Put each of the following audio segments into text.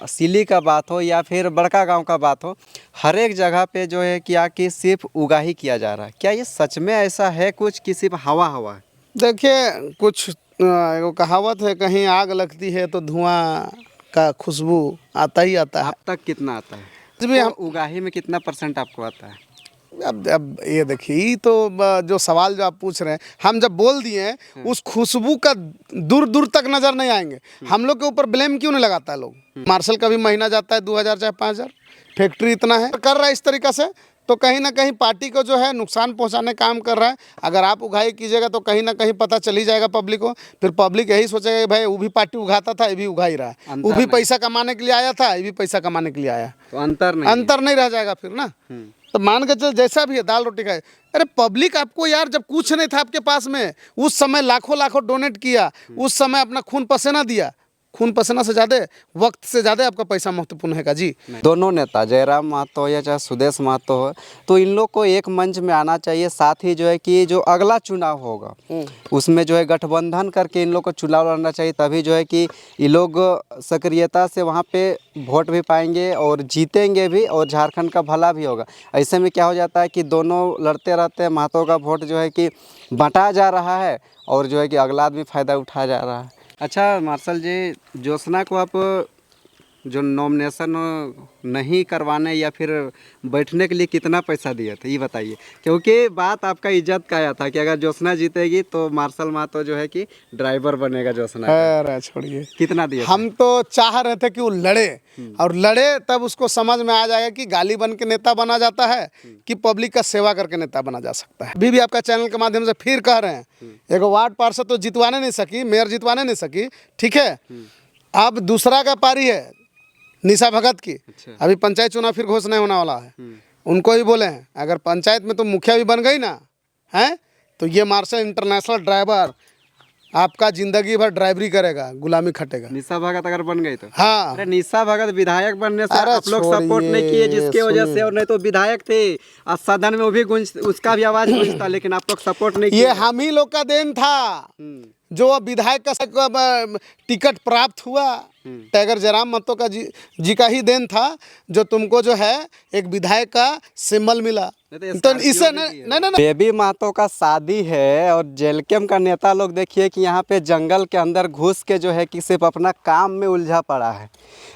सिली का बात हो या फिर बड़का गांव का बात हो, हर एक जगह पे जो है कि सिर्फ उगाही किया जा रहा है। क्या ये सच में ऐसा है कुछ कि सिर्फ हवा हवा है? देखिए कुछ एगो कहावत है, कहीं आग लगती है तो धुआं का खुशबू आता ही आता है। आप तक कितना आता है? जब भी तो हम उगाही में कितना % आपको आता है? अब ये देखिए, ये तो जो सवाल जो आप पूछ रहे हैं, हम जब बोल दिए हैं उस खुशबू का दूर दूर तक नजर नहीं आएंगे। हम लोग के ऊपर ब्लेम क्यों नहीं लगाता है लोग? मार्शल का भी महीना जाता है 2000 चाहे 5000, फैक्ट्री इतना है कर रहा है इस तरीक़ा से, तो कहीं ना कहीं पार्टी को जो है नुकसान पहुंचाने काम कर रहा है। अगर आप उगाही कीजिएगा तो कहीं ना कहीं पता चल ही जाएगा पब्लिक को। फिर पब्लिक यही सोचेगा कि भाई वो भी पार्टी उगाता था, ये भी उगा ही रहा है, वो भी पैसा कमाने के लिए आया था, ये भी पैसा कमाने के लिए आया। तो अंतर नहीं रह जाएगा फिर ना। तो मान के चल जैसा भी है, दाल रोटी खाए। अरे पब्लिक आपको यार, जब कुछ नहीं था आपके पास में, उस समय लाखों लाखों डोनेट किया, उस समय अपना खून पसीना दिया। खून पसीना से ज़्यादा, वक्त से ज़्यादा आपका पैसा महत्वपूर्ण है का जी। दोनों नेता जयराम महतो या चाहे सुदेश महतो हो, तो इन लोग को एक मंच में आना चाहिए। साथ ही जो है कि जो अगला चुनाव होगा उसमें जो है गठबंधन करके इन लोग को चुनाव लड़ना चाहिए। तभी जो है कि ये लोग सक्रियता से वहाँ पे वोट भी पाएंगे और जीतेंगे भी, और झारखंड का भला भी होगा। ऐसे में क्या हो जाता है कि दोनों लड़ते रहते हैं, महतो का वोट जो है कि बांटा जा रहा है और जो है कि अगला आदमी फ़ायदा उठाया जा रहा है। अच्छा मार्शल जी, ज्योत्सना को आप जो नॉमिनेशन नहीं करवाने या फिर बैठने के लिए कितना पैसा दिया था, ये बताइए। क्योंकि बात आपका इज्जत का आया था कि अगर ज्योत्सना जीतेगी तो मार्शल महतो जो है कि ड्राइवर बनेगा ज्योत्सना का। अरे छोड़िए, कितना दिया था? हम तो चाह रहे थे कि वो लड़े, और लड़े तब उसको समझ में आ जाएगा कि गाली बन के नेता बना जाता है कि पब्लिक का सेवा करके नेता बना जा सकता है। अभी भी आपका चैनल के माध्यम से फिर कह रहे हैं, एक वार्ड पार्षद तो जितवाने नहीं सकी, मेयर जितवाने नहीं सकी, ठीक है। अब दूसरा का पारी है निशा भगत की। अच्छा। अभी पंचायत चुनाव फिर घोषणा होने वाला है, उनको ही बोले हैं अगर पंचायत में तो मुखिया भी बन गई ना है, तो ये मार्शल इंटरनेशनल ड्राइवर आपका जिंदगी भर ड्राइवरी करेगा, गुलामी खटेगा। निशा भगत अगर बन गई तो? हाँ। अरे निशा भगत विधायक बनने से अरे आप लोग सपोर्ट नहीं किए, जिसके वजह से, और नहीं तो विधायक थे और सदन में वो भी गूंज, उसका भी आवाज गूंजता, लेकिन आप लोग सपोर्ट नहीं किए। ये हम ही लोग का देन था जो अब विधायक का टिकट प्राप्त हुआ। टाइगर जयराम महतो का जी का ही देन था जो तुमको जो है एक विधायक का सिंबल मिला। तो इसे नहीं। बेबी महतो का शादी है और जेलकेम का नेता लोग देखिए कि यहाँ पे जंगल के अंदर घुस के जो है कि सिर्फ अपना काम में उलझा पड़ा है,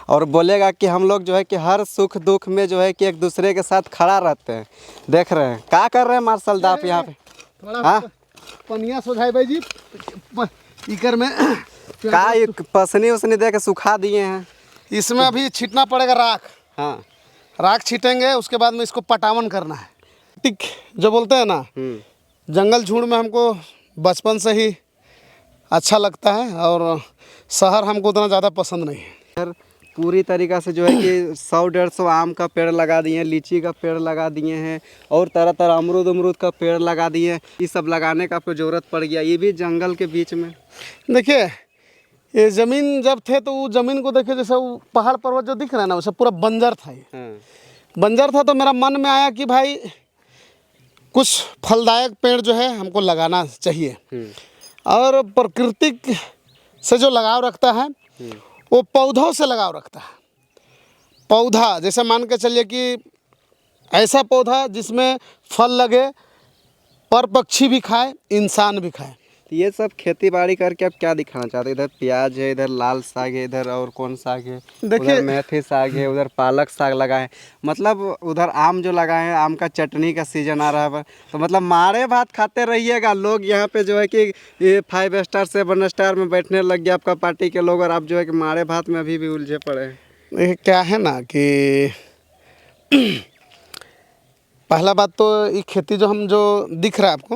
और बोलेगा कि हम लोग जो है कि हर सुख दुख में जो है कि एक दूसरे के साथ खड़ा रहते हैं। देख रहे हैं क्या कर रहे हैं मार्शल दाप यहाँ पे। हाँ, पनिया सुझाई भाई जी इकर में का पसनी उसनी दे के सुखा दिए हैं। इसमें अभी छीटना पड़ेगा राख। हाँ, राख छीटेंगे, उसके बाद में इसको पटावन करना है। टिक जो बोलते हैं ना, जंगल झुंड में हमको बचपन से ही अच्छा लगता है, और शहर हमको उतना ज़्यादा पसंद नहीं है। पूरी तरीक़ा से जो है कि 100-150 आम का पेड़ लगा दिए हैं, लीची का पेड़ लगा दिए हैं, और तरह तरह अमरूद का पेड़ लगा दिए हैं। ये सब लगाने का आपको ज़रूरत पड़ गया, ये भी जंगल के बीच में। देखिए ये ज़मीन जब थे तो वो ज़मीन को देखिए, जैसे वो पहाड़ पर्वत जो दिख रहा है ना, वैसे पूरा बंजर था ये। बंजर था, तो मेरा मन में आया कि भाई कुछ फलदायक पेड़ जो है हमको लगाना चाहिए। और प्राकृतिक से जो लगाव रखता है वो पौधों से लगाव रखता है। पौधा जैसे मान के चलिए कि ऐसा पौधा जिसमें फल लगे, पर पक्षी भी खाए, इंसान भी खाए। तो ये सब खेती बाड़ी करके आप क्या दिखाना चाहते हैं? इधर प्याज है, इधर लाल साग है, इधर और कौन साग है, देखिए उधर मेथी साग है, उधर पालक साग लगाए, मतलब उधर आम जो लगाए हैं, आम का चटनी का सीजन आ रहा है। तो मतलब मारे भात खाते रहिएगा। लोग यहाँ पे जो है कि ये 5 स्टार 7 स्टार में बैठने लग गया आपका पार्टी के लोग, और आप जो है कि मारे भात में अभी भी उलझे पड़े हैं। ये क्या है ना कि पहला बात तो ये खेती जो दिख रहा है आपको,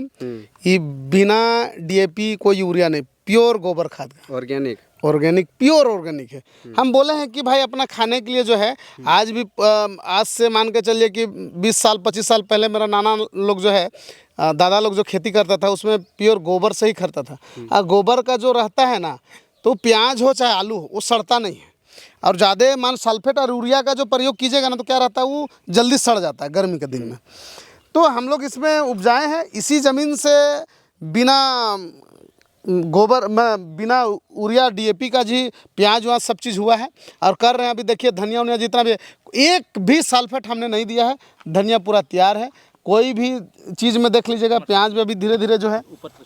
ये बिना डीएपी कोई यूरिया नहीं, प्योर गोबर खाद का, ऑर्गेनिक प्योर ऑर्गेनिक है। हम बोले हैं कि भाई अपना खाने के लिए जो है, आज से मान के चलिए कि 20 साल 25 साल पहले मेरा नाना लोग जो है, दादा लोग जो खेती करता था उसमें प्योर गोबर से ही करता था। और गोबर का जो रहता है ना, तो प्याज हो चाहे आलू हो, वो सड़ता नहीं है। और ज़्यादा मान सल्फेट और यूरिया का जो प्रयोग कीजिएगा ना, तो क्या रहता है, वो जल्दी सड़ जाता है गर्मी के दिन में। तो हम लोग इसमें उपजाए हैं इसी ज़मीन से, बिना गोबर में बिना यूरिया डीएपी का जी प्याज वहाँ सब चीज़ हुआ है और कर रहे हैं। अभी देखिए धनिया उनिया जितना भी, एक भी सल्फेट हमने नहीं दिया है, धनिया पूरा तैयार है। कोई भी चीज़ में देख लीजिएगा, प्याज में अभी धीरे धीरे जो है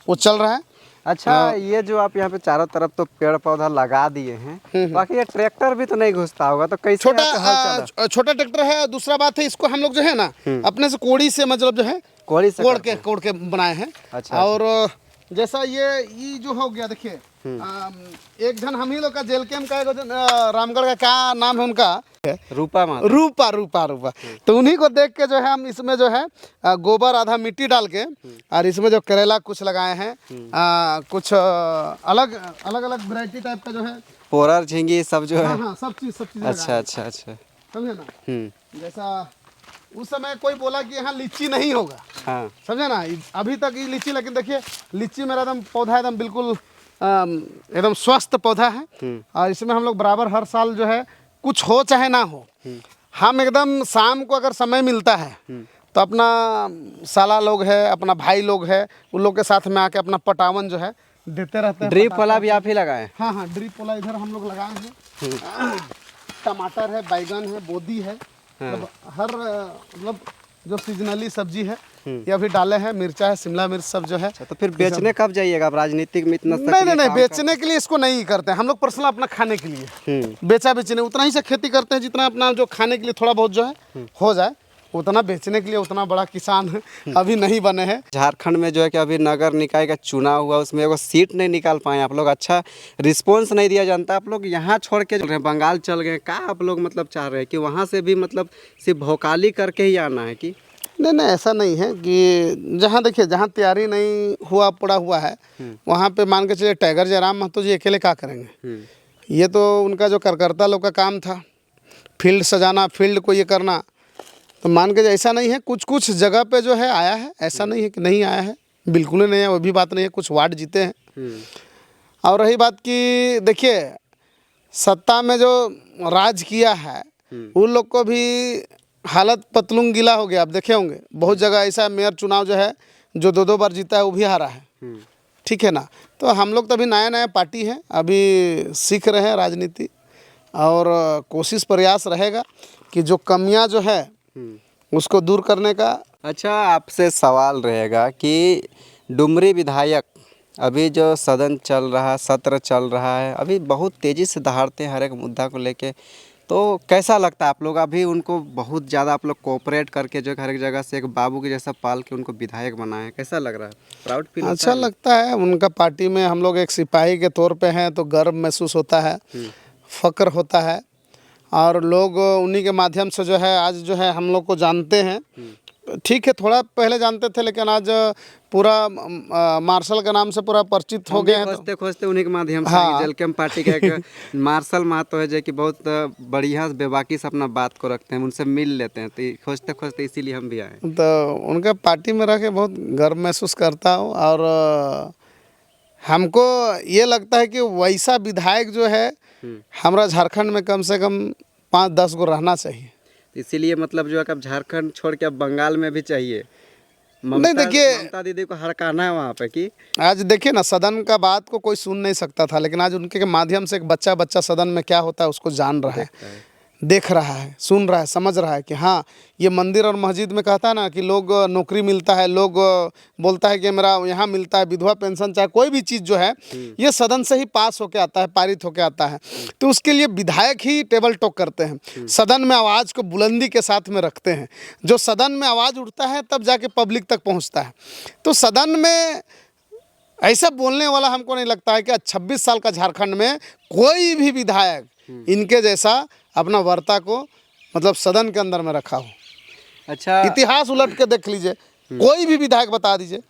वो चल रहा है। अच्छा, ये जो आप यहाँ पे चारों तरफ तो पेड़ पौधा लगा दिए हैं, बाकी ये ट्रैक्टर भी तो नहीं घुसता होगा, तो कैसे छोटा यहाँ पे हल चला? छोटा ट्रैक्टर है। दूसरा बात है, इसको हम लोग जो है ना अपने से कोड़ी से मतलब जो है कोड़ी से कोड़ के बनाए हैं। अच्छा, और जैसा ये जो हो गया देखिए, एक जन हम ही लोग का जेल कैम्प का एक जन, रामगढ़ का क्या नाम है उनका, रूपा माता। रूपा रूपा रूपा। तो उन्हीं को देख के जो है हम इसमें जो है गोबर आधा मिट्टी डाल के और इसमें जो करेला कुछ लगाए हैं, कुछ अलग अलग अलग वैरायटी टाइप का जो है, पोरर झींगी सब जो है। हाँ सब चीज़ अच्छा अच्छा अच्छा। समझे ना। जैसा उस समय कोई बोला कि यहाँ लीची नहीं होगा, हाँ समझे ना। अभी तक ये लीची, लेकिन देखिए लीची मेरा एकदम पौधा एकदम बिल्कुल एकदम स्वस्थ पौधा है। और इसमें हम लोग बराबर हर साल जो है कुछ हो चाहे ना हो, हम एकदम शाम को अगर समय मिलता है तो अपना साला लोग है, अपना भाई लोग है, उन लोग के साथ में आके अपना पटावन जो है देते रहते हैं। ड्रिप वाला भी आप ही लगाए? हाँ हाँ, ड्रिप वाला इधर हम लोग लगाए हैं। टमाटर है, बैगन है, बोदी है, मतलब हर मतलब जो सीजनली सब्जी है ये अभी डाले हैं। मिर्चा है, शिमला मिर्च सब जो है। तो फिर बेचने कब जाइएगा आप? राजनीतिक में इतना नहीं, बेचने के लिए इसको नहीं करते हैं हम लोग, पर्सनल अपना खाने के लिए बेचा बेचने उतना ही से खेती करते हैं जितना अपना जो खाने के लिए थोड़ा बहुत जो है हो जाए, उतना बेचने के लिए उतना बड़ा किसान अभी नहीं बने हैं। झारखंड में जो है कि अभी नगर निकाय का चुनाव हुआ, उसमें एगो सीट नहीं निकाल पाए आप लोग, अच्छा रिस्पॉन्स नहीं दिया जनता, आप लोग यहाँ छोड़ के चल रहे हैं, बंगाल चल गए। क्या आप लोग मतलब चाह रहे हैं कि वहाँ से भी मतलब सिर्फ भोकाली करके ही आना है कि? नहीं, ऐसा नहीं है कि जहाँ देखिए जहाँ तैयारी नहीं हुआ पड़ा हुआ है वहाँ पे मान के चलिए टाइगर जयराम महतो जी अकेले क्या करेंगे। ये तो उनका जो कार्यकर्ता लोग का काम था, फील्ड सजाना, फील्ड को ये करना। तो मान के ऐसा नहीं है, कुछ कुछ जगह पे जो है आया है, ऐसा नहीं है कि नहीं आया है, बिल्कुल नहीं है, वो भी बात नहीं है। कुछ वार्ड जीते हैं। और रही बात कि देखिए सत्ता में जो राज किया है उन लोग को भी हालत पतलून गीला हो गया। आप देखे होंगे बहुत जगह ऐसा मेयर चुनाव जो है जो 2-2 बार जीता है वो भी हारा है। ठीक है ना। तो हम लोग तो अभी नया नया पार्टी है, अभी सीख रहे हैं राजनीति, और कोशिश प्रयास रहेगा कि जो कमियां जो है उसको दूर करने का। अच्छा, आपसे सवाल रहेगा कि डुमरी विधायक अभी जो सदन चल रहा, सत्र चल रहा है, अभी बहुत तेज़ी से दहाड़ते हैं हर एक मुद्दा को लेके, तो कैसा लगता है आप लोग? अभी उनको बहुत ज़्यादा आप लोग कोऑपरेट करके जो हर एक जगह से एक बाबू के जैसा पाल के उनको विधायक बनाए हैं, कैसा लग रहा है? प्राउड फील होता अच्छा लगता है। उनका पार्टी में हम लोग एक सिपाही के तौर पे हैं तो गर्व महसूस होता है, फ़ख्र होता है। और लोग उन्हीं के माध्यम से जो है आज जो है हम लोग को जानते हैं। ठीक है, थोड़ा पहले जानते थे, लेकिन आज पूरा मार्शल के नाम से पूरा परिचित हो गए हैं। खोजते खोजते उन्हीं के माध्यम से जेल कैम्प पार्टी का एक मार्शल महतो है जो कि बहुत बढ़िया बेबाकी से अपना बात को रखते हैं, उनसे मिल लेते हैं, तो खोजते खोजते इसीलिए हम भी आए। तो उनका पार्टी में रह के बहुत गर्व महसूस करता हूँ। और हमको ये लगता है कि वैसा विधायक जो है हमारा झारखंड में कम से कम 5-10 गो रहना चाहिए। इसीलिए मतलब जो है अब झारखंड छोड़ के अब बंगाल में भी चाहिए। नहीं देखिए, ममता दीदी को हड़काना है वहाँ पे कि आज देखिए ना, सदन का बात को कोई सुन नहीं सकता था, लेकिन आज उनके माध्यम से एक बच्चा सदन में क्या होता है उसको जान रहा है, देख रहा है, सुन रहा है, समझ रहा है कि हाँ ये मंदिर और मस्जिद में कहता है ना कि लोग नौकरी मिलता है, लोग बोलता है कि मेरा यहाँ मिलता है विधवा पेंशन, चाहे कोई भी चीज़ जो है ये सदन से ही पास होके आता है, पारित होके आता है। तो उसके लिए विधायक ही टेबल टॉक करते हैं, सदन में आवाज़ को बुलंदी के साथ में रखते हैं। जो सदन में आवाज़ उठता है तब जाके पब्लिक तक पहुँचता है। तो सदन में ऐसा बोलने वाला हमको नहीं लगता है कि 26 साल का झारखंड में कोई भी विधायक इनके जैसा अपना वार्ता को मतलब सदन के अंदर में रखा हो। अच्छा, इतिहास उलट के देख लीजिए, कोई भी विधायक बता दीजिए।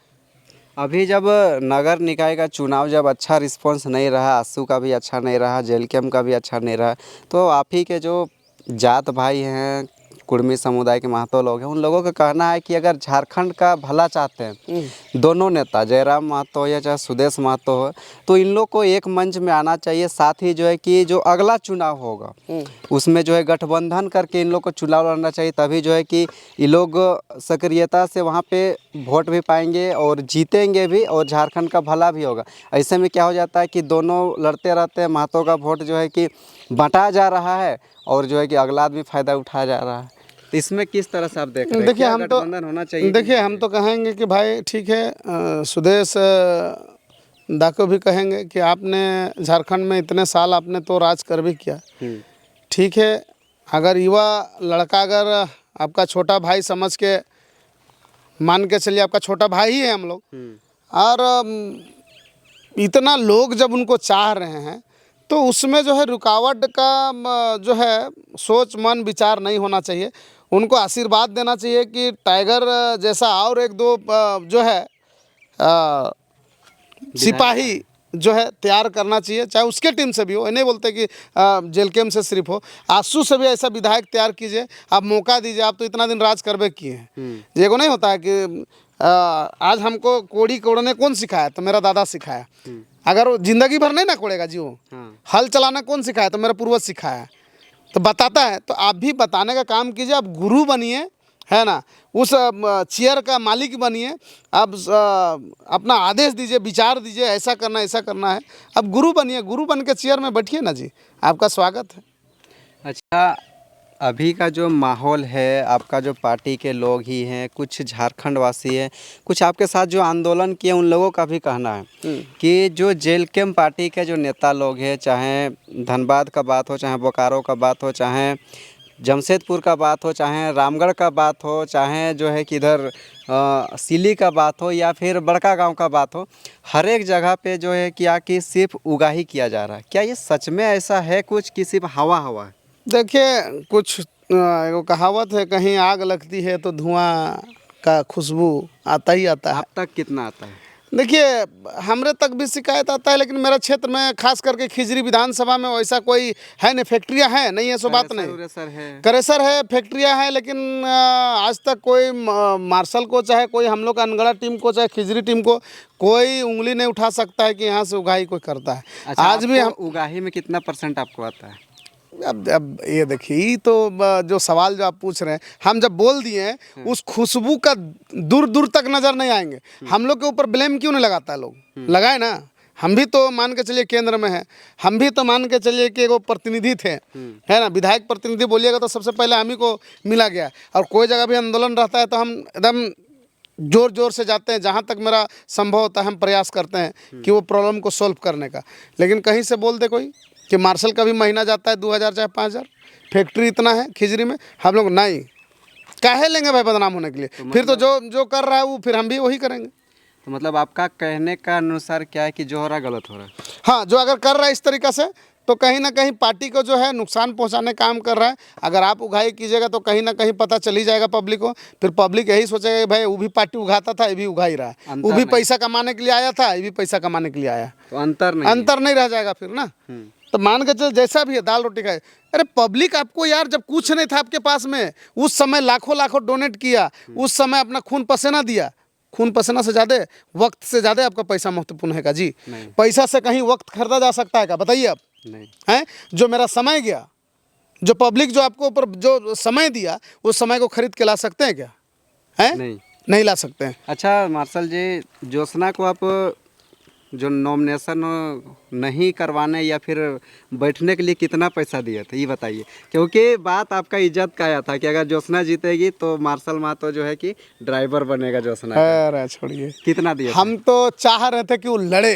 अभी जब नगर निकाय का चुनाव जब अच्छा रिस्पांस नहीं रहा, आसू का भी अच्छा नहीं रहा, जेल कैम्प का भी अच्छा नहीं रहा, तो आप ही के जो जात भाई हैं, कुर्मी समुदाय के महतो लोग हैं, उन लोगों का कहना है कि अगर झारखंड का भला चाहते हैं दोनों नेता, जयराम महतो हो या चाहे सुदेश महतो हो, तो इन लोग को एक मंच में आना चाहिए। साथ ही जो है कि जो अगला चुनाव होगा उसमें जो है गठबंधन करके इन लोग को चुनाव लड़ना चाहिए। तभी जो है कि ये लोग सक्रियता से वहाँ पे वोट भी पाएंगे और जीतेंगे भी, और झारखंड का भला भी होगा। ऐसे में क्या हो जाता है कि दोनों लड़ते रहते हैं, महतो का वोट जो है कि बंटा जा रहा है और जो है कि अगला आदमी फ़ायदा उठाया जा रहा है। तो इसमें किस तरह से आप देख रहे हैं? देखिए क्या हम तो गठबंधन होना चाहिए? देखिए हम तो कहेंगे कि भाई ठीक है, सुदेश दा को भी कहेंगे कि आपने झारखंड में इतने साल आपने तो राज कर भी किया, ठीक है। अगर युवा लड़का अगर आपका छोटा भाई समझ के मान के चलिए, आपका छोटा भाई ही है हम लोग, और इतना लोग जब उनको चाह रहे हैं तो उसमें जो है रुकावट का जो है सोच मन विचार नहीं होना चाहिए। उनको आशीर्वाद देना चाहिए कि टाइगर जैसा और एक दो जो है सिपाही जो है तैयार करना चाहिए, चाहे उसके टीम से भी हो। नहीं बोलते कि जेल कैम से सिर्फ हो, आंसू से भी ऐसा विधायक तैयार कीजिए, आप मौका दीजिए। आप तो इतना दिन राज करबे किए हैं, ये को नहीं होता है कि आज हमको कोड़ी कोड़ने कौन सिखाया? तो मेरा दादा सिखाया। अगर वो जिंदगी भर नहीं ना कोड़ेगा जी, वो हल चलाना कौन सिखाया? तो मेरा पूर्वज सिखाया। तो बताता है, तो आप भी बताने का काम कीजिए। आप गुरु बनिए, है ना, उस चेयर का मालिक बनिए। आप अपना आदेश दीजिए, विचार दीजिए, ऐसा करना है। अब गुरु बनिए, गुरु बन के चेयर में बैठिए ना जी, आपका स्वागत है। अच्छा, अभी का जो माहौल है, आपका जो पार्टी के लोग ही हैं, कुछ झारखंड वासी हैं, कुछ आपके साथ जो आंदोलन किए, उन लोगों का भी कहना है कि जो जेल कैम्प पार्टी के जो नेता लोग हैं, चाहे धनबाद का बात हो, चाहे बोकारो का बात हो, चाहे जमशेदपुर का बात हो, चाहे रामगढ़ का बात हो, चाहे जो है कि इधर सिली का बात हो या फिर बड़का गांव का बात हो, हर एक जगह पे जो है कि सिर्फ उगाही किया जा रहा है। क्या ये सच में ऐसा है कुछ कि सिर्फ हवा हवा है? देखिए, कुछ वो कहावत है, कहीं आग लगती है तो धुआं का खुशबू आता ही आता है। आप तक कितना आता है? देखिए, हमरे तक भी शिकायत आता है, लेकिन मेरा क्षेत्र में खास करके खिजरी विधानसभा में वैसा कोई है नहीं। फैक्ट्रियां हैं, नहीं है सो बात नहीं, करेसर है, फैक्ट्रियां हैं, लेकिन आज तक कोई मार्शल को, चाहे कोई हम लोग का अनगढ़ा टीम को, चाहे खिजरी टीम को, कोई उंगली नहीं उठा सकता है कि यहाँ से उगाही कोई करता है। अच्छा, आज भी हम उगाही में कितना % आपको आता है? अब ये देखिए, तो जो सवाल जो आप पूछ रहे हैं, हम जब बोल दिए हैं, उस खुशबू का दूर दूर तक नज़र नहीं आएंगे। हम लोग के ऊपर ब्लेम क्यों नहीं लगाता है लोग? लगाए ना। हम भी तो मान के चलिए केंद्र में है, हम भी तो मान के चलिए कि वो प्रतिनिधि थे, है ना। विधायक प्रतिनिधि बोलिएगा तो सबसे पहले हम ही को मिला गया। और कोई जगह भी आंदोलन रहता है तो हम एकदम जोर जोर से जाते हैं, जहाँ तक मेरा संभव होता है हम प्रयास करते हैं कि वो प्रॉब्लम को सॉल्व करने का। लेकिन कहीं से बोल दे कोई कि मार्शल का भी महीना जाता है 2000 चाहे 5000, फैक्ट्री इतना है खिजरी में, हम लोग नहीं काहे लेंगे भाई बदनाम होने के लिए। तो फिर तो जो कर रहा है वो फिर हम भी वही करेंगे। तो मतलब आपका कहने का अनुसार क्या है कि जो हो रहा है गलत हो रहा है? हाँ, जो अगर कर रहा है इस तरीक़ा से तो कहीं ना कहीं पार्टी को जो है नुकसान पहुंचाने काम कर रहा है। अगर आप उगाही कीजिएगा तो कहीं ना कहीं पता चल ही जाएगा पब्लिक को। फिर पब्लिक यही सोचेगा भाई वो भी पार्टी उगाता था, ये भी उगा ही रहा है, वो भी पैसा कमाने के लिए आया था, ये भी पैसा कमाने के लिए आया। तो अंतर नहीं रह जाएगा फिर ना। तो मान के चल जैसा भी है, दाल रोटी खाए। अरे पब्लिक आपको यार, जब कुछ नहीं था आपके पास में, उस समय लाखों डोनेट किया, उस समय अपना खून पसीना दिया। खून पसीना से ज़्यादा, वक्त से ज़्यादा आपका पैसा महत्वपूर्ण है का जी? पैसा से कहीं वक्त खरीदा जा सकता है क्या? बताइए आप। नहीं है। जो मेरा समय गया, जो पब्लिक जो आपको ऊपर जो समय दिया, उस समय को खरीद के ला सकते हैं क्या? है नहीं ला सकते हैं। अच्छा मार्शल जी, ज्योत्सना को आप जो नॉमिनेशन नहीं करवाने या फिर बैठने के लिए कितना पैसा दिया था ये बताइए, क्योंकि बात आपका इज्जत का आया था कि अगर ज्योत्सना जीतेगी तो मार्शल महतो जो है कि ड्राइवर बनेगा ज्योत्सना का। अरे छोड़िए, कितना दिया? हम तो चाह रहे थे कि वो लड़े,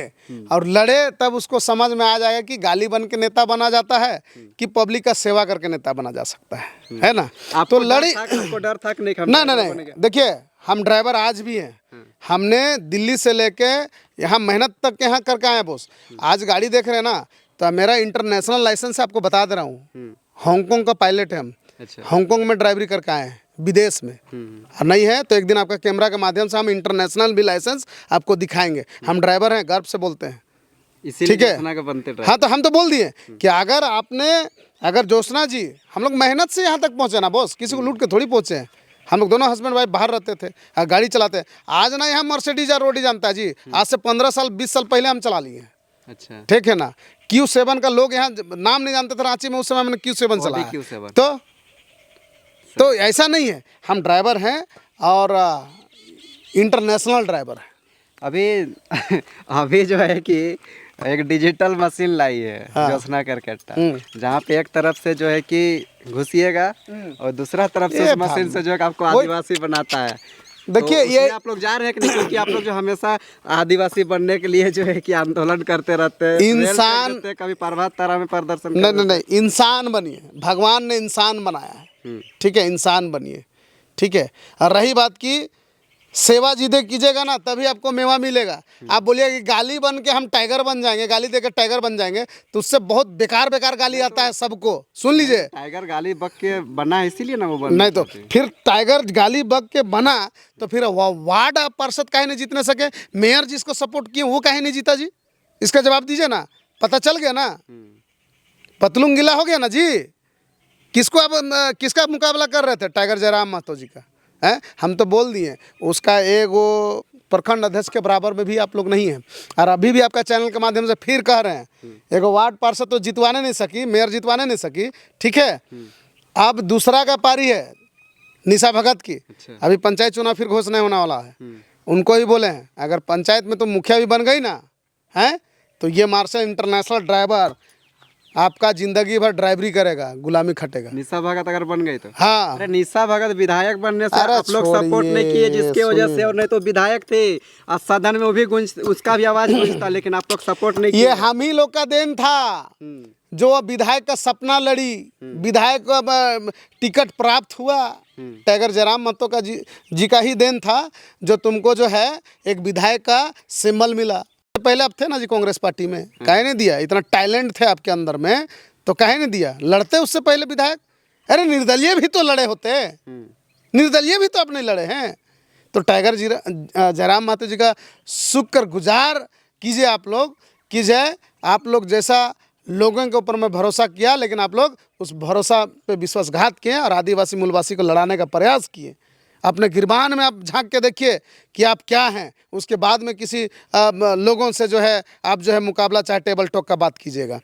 और लड़े तब उसको समझ में आ जाएगा कि गाली बन के नेता बना जाता है कि पब्लिक का सेवा करके नेता बना जा सकता है ना। तो लड़ी, आपको डर था कि नहीं? नहीं, देखिए हम ड्राइवर आज भी हैं। हमने दिल्ली से लेके यहाँ मेहनत तक यहाँ करके आए बॉस। आज गाड़ी देख रहे हैं ना, तो मेरा इंटरनेशनल लाइसेंस आपको बता दे रहा हूँ। हांगकांग का पायलट है हम। अच्छा। हांगकांग में ड्राइवरी करके आए हैं, विदेश में। और नहीं है तो एक दिन आपका कैमरा के माध्यम से हम इंटरनेशनल भी लाइसेंस आपको दिखाएंगे। हम ड्राइवर हैं, गर्व से बोलते हैं, ठीक है। बनते हाँ, तो हम तो बोल दिए कि अगर आपने अगर ज्योत्सना जी, हम लोग मेहनत से यहाँ तक पहुँचे ना बॉस, किसी को लूट के थोड़ी पहुँचे हैं। हम लोग दोनों हस्बैंड वाइफ बाहर रहते थे, गाड़ी चलाते हैं। आज ना यहाँ मर्सिडीज या रोडी जानता है जी, आज से 15 साल 20 साल पहले हम चला लिए हैं। अच्छा, ठीक है ना। Q7 का लोग यहाँ नाम नहीं जानते थे रांची में, उस समय मैंने Q7 चलाया। Q7 तो ऐसा नहीं है, हम ड्राइवर हैं और इंटरनेशनल ड्राइवर हैं। अभी अभी जो है कि एक डिजिटल मशीन लाई है ज्योत्सना करकट्टा, जहाँ पे एक तरफ से जो है कि घुसिएगा और दूसरा तरफ से उस मशीन से जो है आपको आदिवासी बनाता है। देखिए तो ये आप लोग जा रहे हैं कि नहीं, क्योंकि आप लोग जो हमेशा आदिवासी बनने के लिए जो है कि आंदोलन करते रहते हैं, इंसान रेल पे कभी प्रभात तारा में प्रदर्शन नहीं, इंसान बनिए, भगवान ने इंसान बनाया है। ठीक है, इंसान बनिए। ठीक है, और रही बात की सेवा जिदे कीजिएगा ना तभी आपको मेवा मिलेगा। आप बोलिए कि गाली बन के हम टाइगर बन जाएंगे, गाली देकर टाइगर बन जाएंगे, तो उससे बहुत बेकार बेकार गाली आता है सबको। सुन लीजिए, टाइगर गाली बक के बना है इसीलिए ना वो बना, नहीं तो फिर टाइगर गाली बक के बना तो फिर वार्ड पार्षद काहे नहीं जीतने सके, मेयर जिसको सपोर्ट किए वो काहे नहीं जीता जी? इसका जवाब दीजिए ना, पता चल गया ना, पतलून गिला हो गया ना जी। किसको आप किसका मुकाबला कर रहे थे? टाइगर जयराम महतो जी का है। हम तो बोल दिए उसका एक वो प्रखंड अध्यक्ष के बराबर में भी आप लोग नहीं हैं। और अभी भी आपका चैनल के माध्यम से फिर कह रहे हैं, एक वार्ड पार्षद तो जितवाने नहीं सकी, मेयर जितवाने नहीं सकी। ठीक है, अब दूसरा का पारी है निशा भगत की। अभी पंचायत चुनाव फिर घोषणा होने वाला है, उनको ही बोले हैं अगर पंचायत में तो मुखिया भी बन गई ना है तो ये मार्शल इंटरनेशनल ड्राइवर आपका जिंदगी भर ड्राइवरी करेगा, गुलामी खटेगा। निशा भगत अगर बन गई तो हाँ, अरे निशा भगत विधायक बनने से आप लोग सपोर्ट नहीं किए, जिसके वजह से, और नहीं तो विधायक थे और सदन में वो भी गूंज, उसका भी आवाज गूंजता, लेकिन आप लोग सपोर्ट नहीं किए। ये हम ही लोग का देन था जो विधायक का सपना लड़ी, विधायक को टिकट प्राप्त हुआ। टाइगर जयराम महतो का जी का ही देन था जो तुमको जो है एक विधायक का सिंबल मिला। पहले आप थे ना जी कांग्रेस पार्टी में, काहे नहीं दिया? इतना टैलेंट थे आपके अंदर में तो काहे नहीं दिया? लड़ते उससे पहले विधायक। अरे निर्दलीय भी तो लड़े होते, निर्दलीय भी तो आप नहीं लड़े हैं। तो टाइगर जयराम महतो जी का शुक्रगुजार कीजिए आप लोग, कीजिए। आप लोग जैसा लोगों के ऊपर में भरोसा किया, लेकिन आप लोग उस भरोसा पे विश्वासघात किए और आदिवासी मूलवासी को लड़ाने का प्रयास किए। अपने गिरबान में आप झांक के देखिए कि आप क्या हैं, उसके बाद में किसी लोगों से जो है आप जो है मुकाबला चाहे टेबल टॉक का बात कीजिएगा।